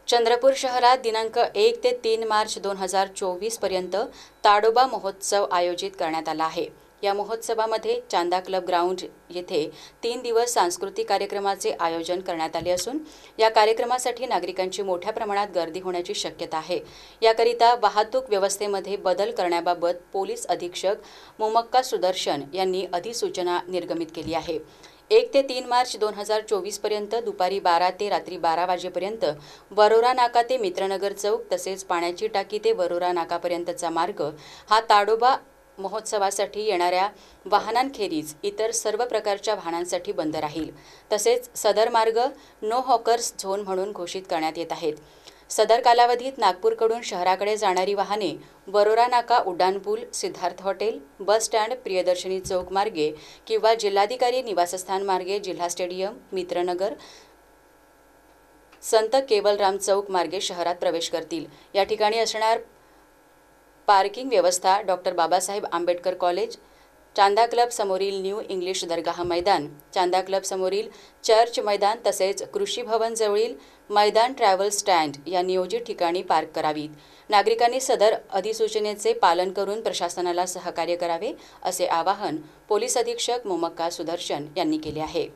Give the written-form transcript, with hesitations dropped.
चंद्रपूर शहरात दिनांक 1 ते 3 मार्च 2024 पर्यंत ताडोबा महोत्सव आयोजित करण्यात आला आहे। या महोत्सवामध्ये चांदा क्लब ग्राउंड येथे 3 दिवस सांस्कृतिक कार्यक्रमाचे आयोजन करण्यात आले असून या कार्यक्रमासाठी नागरिकांची मोठ्या प्रमाणात गर्दी होण्याची शक्यता आहे। याकरिता वाहतूक व्यवस्थेमध्ये बदल करण्याबाबत पोलीस अधीक्षक मोमक्का सुदर्शन यांनी अधिसूचना निर्गमित केली आहे। 1 ते 3 मार्च 2024 पर्यंत दुपारी 12 ते रात्री 12 वाजेपर्यंत वरोरा नाका ते मित्रनगर चौक तसेच पाण्याची टाकी ते वरोरा नाकापर्यंतचा मार्ग हा ताडोबा महोत्सवासाठी येणाऱ्या वाहनांखेरीज इतर सर्व प्रकारच्या वाहनांसाठी बंद राहील। तसेच सदर मार्ग नो हॉकर्स झोन म्हणून घोषित करण्यात येत आहेत। सदर कालावधीत नागपूरकडून शहराकडे जाणारी वाहने वरोरा नाका उड्डाणपूल Siddharth hotel bus stand Priyadarshini Chowk मार्गे किंवा जिल्हाधिकारी निवासस्थान मार्गे जिल्हा स्टेडियम मित्रनगर संत केवलराम चौक मार्गे शहरात प्रवेश करतील। या ठिकाणी असणार पार्किंग व्यवस्था doctor Babasaheb Ambedkar college, Chanda club समोरील न्यू इंग्लिश दरगाह मैदान, चांदा क्लब समोरील चर्च मैदान तसेच कृषी भवन जवळील मैदान ट्रॅव्हल स्टँड या नियोजित ठिकाणी पार्क करावीत। नागरिकांनी सदर अधिसूचनेचे पालन करून प्रशासनाला सहकार्य करावे असे आवाहन पोलीस अधीक्षक मोमक्का सुदर्शन यांनी केले आहे।